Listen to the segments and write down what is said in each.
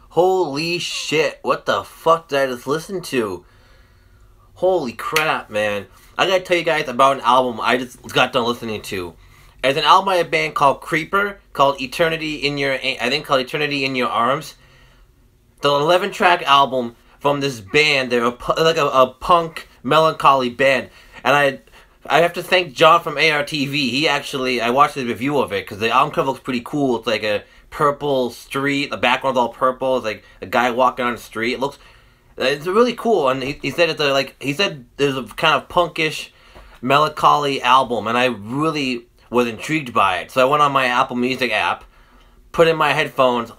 Holy shit, what the fuck did I just listen to? Holy crap, man. I gotta tell you guys about an album I just got done listening to. It's an album by a band called Creeper, called Eternity in Your, I think called Eternity in Your Arms. The 11-track album from this band. They're like a punk, melancholy band. And I have to thank John from ARTV. He actually, I watched his review of it, because the album cover looks pretty cool. It's like a purple street, the background's all purple. It's like a guy walking on the street. It's really cool, and he said he said there's a kind of punkish, melancholy album, and I really was intrigued by it. So I went on my Apple Music app, put in my headphones.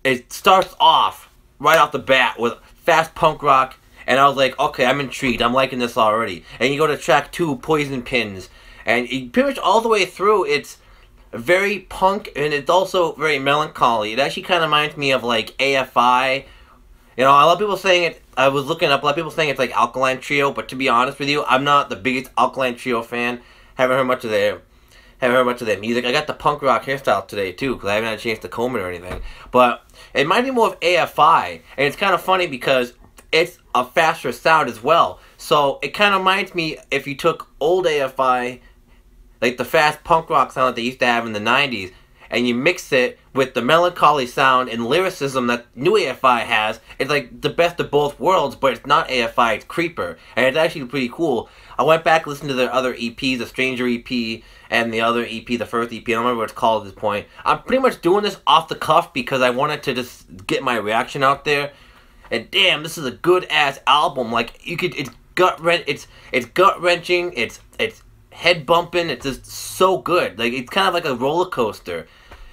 It starts off right off the bat with fast punk rock, and I was like, okay, I'm intrigued. I'm liking this already. And you go to track 2, Poison Pins, and pretty much all the way through, it's very punk, and it's also very melancholy. It actually kind of reminds me of like AFI. You know, a lot of people saying it, I was looking up, a lot of people saying it's like Alkaline Trio, but to be honest with you, I'm not the biggest Alkaline Trio fan. Haven't heard much of their music. I got the punk rock hairstyle today too, because I haven't had a chance to comb it or anything. But it might be more of AFI, and it's kind of funny because it's a faster sound as well. So it kind of reminds me, if you took old AFI, like the fast punk rock sound that they used to have in the 90s, and you mix it with the melancholy sound and lyricism that new AFI has, it's like the best of both worlds, but it's not AFI, it's Creeper. And it's actually pretty cool. I went back and listened to their other EPs, the Stranger EP, and the other EP, the first EP, I don't remember what it's called at this point. I'm pretty much doing this off the cuff because I wanted to just get my reaction out there. And damn, this is a good-ass album. Like, it's gut-wrenching, it's head-bumping, it's just so good. Like, it's kind of like a roller coaster.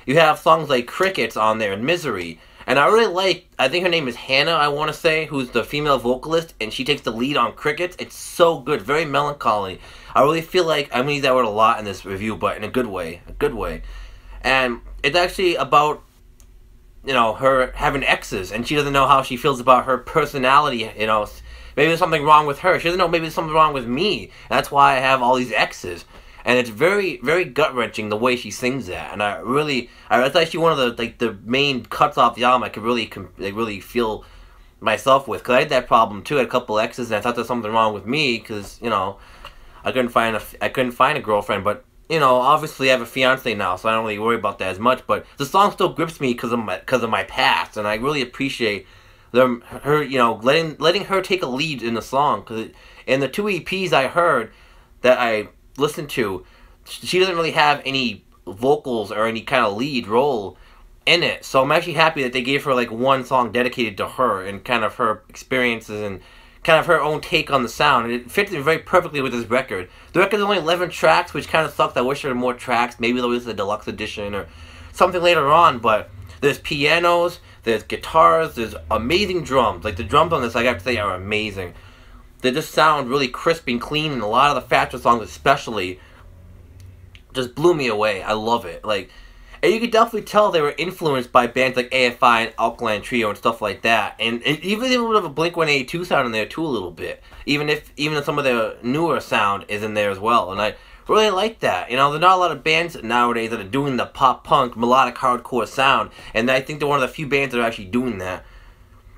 You have songs like Crickets on there and Misery. And I really like, I think her name is Hannah, I want to say, who's the female vocalist, and she takes the lead on Crickets. It's so good, very melancholy. I really feel like I'm going to use that word a lot in this review, but in a good way. And it's actually about, you know, her having exes, and she doesn't know how she feels about her personality, you know. Maybe there's something wrong with her. She doesn't know maybe there's something wrong with me. And that's why I have all these exes. And it's very, very gut-wrenching the way she sings that. And that's actually one of the main cuts off the album I could really feel myself with. Because I had that problem too. I had a couple exes, and I thought there's something wrong with me. Because, you know, I couldn't find a girlfriend. But, you know, obviously I have a fiance now, so I don't really worry about that as much. But the song still grips me because of my past. And I really appreciate her, you know, letting her take a lead in the song. Because in the 2 EPs I heard that I listened to, she doesn't really have any vocals or any kind of lead role in it. So I'm actually happy that they gave her like one song dedicated to her and kind of her experiences and kind of her own take on the sound. And it fits in very perfectly with this record. The record's only 11 tracks, which kind of sucks. I wish there were more tracks. Maybe there was a deluxe edition or something later on, but there's pianos, there's guitars, there's amazing drums. Like, the drums on this, I have to say, are amazing. They just sound really crisp and clean, and a lot of the faster songs especially just blew me away. I love it. Like, and you could definitely tell they were influenced by bands like AFI and Alkaline Trio and stuff like that. And even a little bit of a Blink-182 sound in there too, a little bit. Even if some of the newer sound is in there as well. And I really like that. You know, there's not a lot of bands nowadays that are doing the pop-punk, melodic hardcore sound. And I think they're one of the few bands that are actually doing that.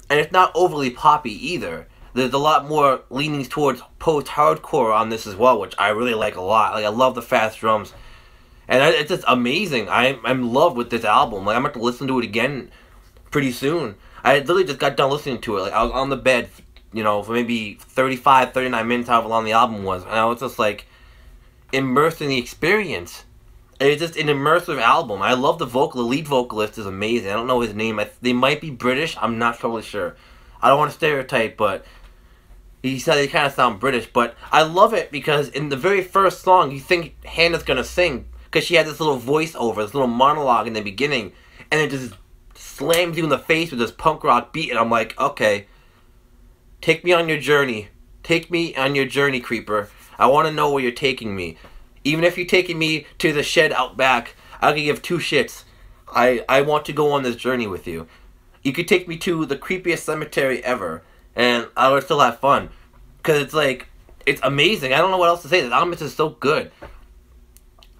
And it's not overly poppy either. There's a lot more leanings towards post-hardcore on this as well, which I really like a lot. Like, I love the fast drums. And it's just amazing. I'm in love with this album. Like, I'm going to listen to it again pretty soon. I literally just got done listening to it. Like, I was on the bed, you know, for maybe 35, 39 minutes, however long the album was. And I was just, like, immersed in the experience. It's just an immersive album. I love the lead vocalist is amazing. I don't know his name. They might be British. I'm not totally sure. I don't want to stereotype, but he said they kind of sound British. But I love it because in the very first song, you think Hannah's going to sing because she had this little voiceover, this little monologue in the beginning, and it just slams you in the face with this punk rock beat, and I'm like, okay, take me on your journey. Take me on your journey, Creeper. I want to know where you're taking me. Even if you're taking me to the shed out back, I can give two shits. I want to go on this journey with you. You could take me to the creepiest cemetery ever, and I would still have fun. Because it's like, it's amazing. I don't know what else to say. This album is just so good.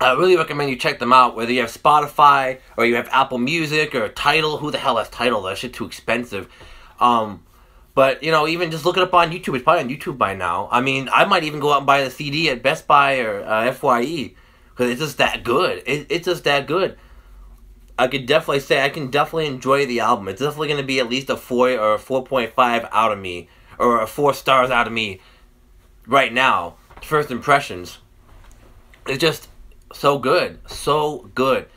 I really recommend you check them out, whether you have Spotify or you have Apple Music or Tidal. Who the hell has Tidal? That shit too expensive. But, you know, even just look it up on YouTube. It's probably on YouTube by now. I mean, I might even go out and buy the CD at Best Buy or FYE. Because it's just that good. It's just that good. I could definitely say I can definitely enjoy the album. It's definitely going to be at least a 4 or a 4.5 out of me. Or a 4 stars out of me right now. First impressions. It's just so good. So good.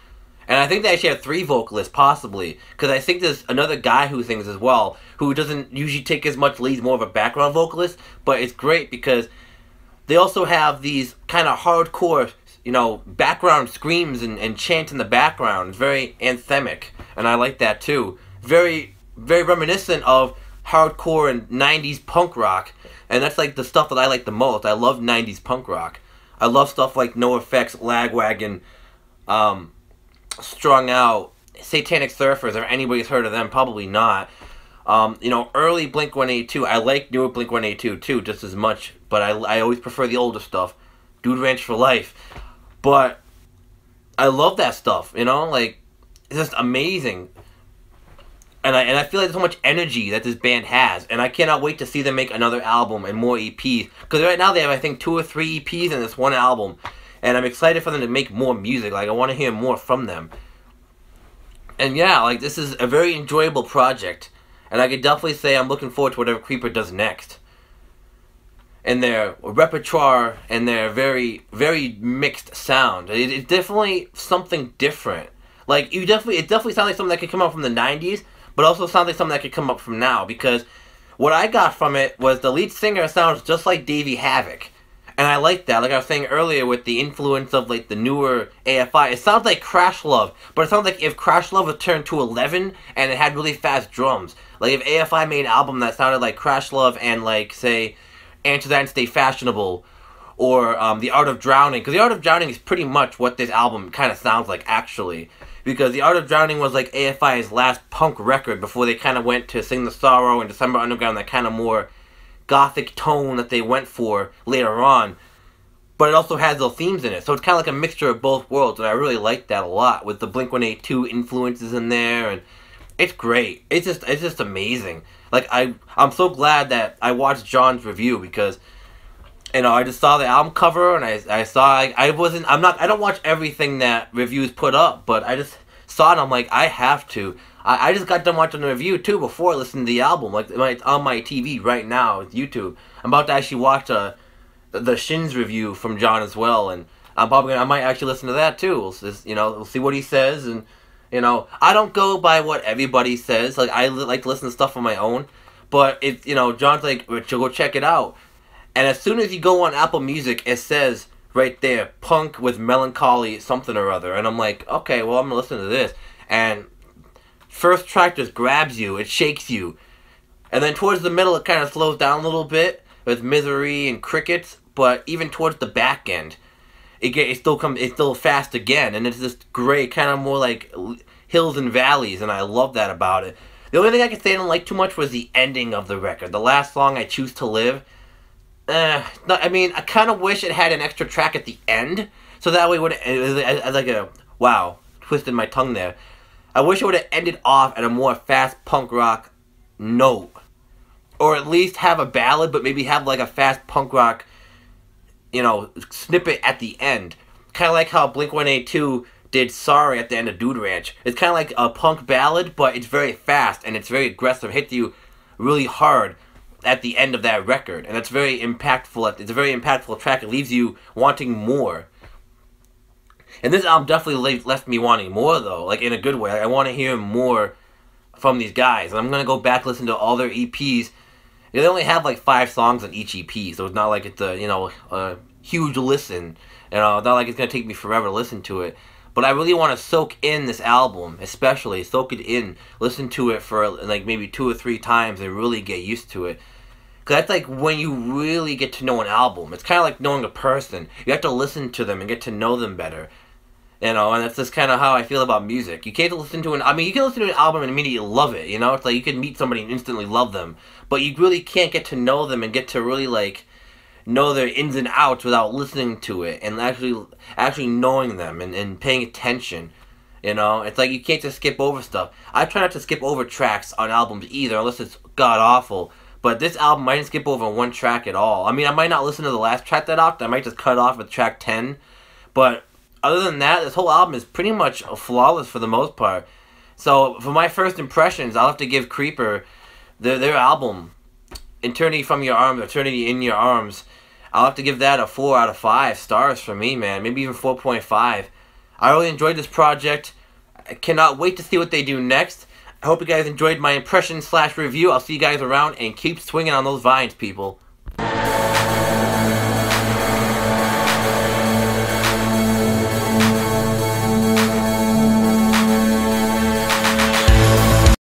And I think they actually have 3 vocalists, possibly. Because I think there's another guy who sings as well, who doesn't usually take as much lead, more of a background vocalist. But it's great because they also have these kind of hardcore, you know, background screams and chants in the background. It's very anthemic. And I like that too. Very, very reminiscent of hardcore and 90s punk rock. And that's like the stuff that I like the most. I love 90s punk rock. I love stuff like NoFX, Lagwagon, Strung Out, Satanic Surfers. If anybody's heard of them, probably not. You know, early Blink-182. I like newer Blink-182 too, just as much. But I always prefer the older stuff. Dude Ranch for life. But I love that stuff, you know? Like, it's just amazing. And I feel like there's so much energy that this band has. And I cannot wait to see them make another album and more EPs. Because right now they have, I think, 2 or 3 EPs in this one album. And I'm excited for them to make more music. Like, I want to hear more from them. And yeah, like, this is a very enjoyable project. And I could definitely say I'm looking forward to whatever Creeper does next. And their repertoire and their very, very mixed sound. It's definitely something different. Like, it definitely sounds like something that could come out from the 90s. But also sounds like something that could come up from now. Because what I got from it was the lead singer sounds just like Davey Havok. And I like that. Like I was saying earlier with the influence of like the newer AFI. It sounds like Crash Love. But it sounds like if Crash Love was turned to 11 and it had really fast drums. Like if AFI made an album that sounded like Crash Love and like, say, Answer That and Stay Fashionable. Or The Art of Drowning. Because The Art of Drowning is pretty much what this album kind of sounds like actually. Because The Art of Drowning was like AFI's last punk record before they kind of went to Sing the Sorrow and December Underground, that kind of more gothic tone that they went for later on. But it also has those themes in it. So it's kind of like a mixture of both worlds, and I really like that a lot, with the Blink-182 influences in there, and it's great. It's just amazing. Like, I'm so glad that I watched John's review, because, you know, I just saw the album cover, and I saw, I don't watch everything that reviews put up, but I just saw it, and I'm like, I have to. I just got done watching the review, too, before I listened to the album. Like, it's on my TV right now, it's YouTube. I'm about to actually watch the Shins review from John as well, and I might actually listen to that, too. We'll see what he says, and, you know, I don't go by what everybody says. Like, I like to listen to stuff on my own, but, you know, John's like, go check it out. And as soon as you go on Apple Music, it says right there, punk with melancholy something or other. And I'm like, okay, well, I'm going to listen to this. And first track just grabs you. It shakes you. And then towards the middle, it kind of slows down a little bit with Misery and Crickets. But even towards the back end, it's still fast again. And it's this gray, kind of more like hills and valleys. And I love that about it. The only thing I can say I don't like too much was the ending of the record. The last song, I Choose to Live. No, I mean, I kind of wish it had an extra track at the end, so that way it was like a, wow, twisted my tongue there. I wish it would have ended off at a more fast punk rock note, or at least have a ballad, but maybe have like a fast punk rock, you know, snippet at the end. Kind of like how Blink-182 did Sorry at the end of Dude Ranch. It's kind of like a punk ballad, but it's very fast, and it's very aggressive, hits you really hard at the end of that record, and it's very impactful. It's a very impactful track. It leaves you wanting more. And this album definitely left me wanting more, though, like in a good way. I want to hear more from these guys, and I'm gonna go back and listen to all their EPs. They only have like 5 songs on each EP, so it's not like it's a huge listen. You know, it's not like it's gonna take me forever to listen to it. But I really want to soak in this album, especially soak it in, listen to it for like maybe 2 or 3 times, and really get used to it. Because that's like when you really get to know an album. It's kind of like knowing a person. You have to listen to them and get to know them better. You know, and that's just kind of how I feel about music. You can't listen to you can listen to an album and immediately love it, you know? It's like you can meet somebody and instantly love them. But you really can't get to know them and get to really, like, know their ins and outs without listening to it and actually knowing them and paying attention. You know, it's like you can't just skip over stuff. I try not to skip over tracks on albums either, unless it's god awful. But this album, I didn't skip over one track at all. I mean, I might not listen to the last track that often. I might just cut off at track 10. But other than that, this whole album is pretty much flawless for the most part. So, for my first impressions, I'll have to give Creeper, their album, Eternity from Your Arms, Eternity in Your Arms, I'll have to give that a 4 out of 5 stars for me, man. Maybe even 4.5. I really enjoyed this project. I cannot wait to see what they do next. I hope you guys enjoyed my impression / review. I'll see you guys around, and keep swinging on those vines, people.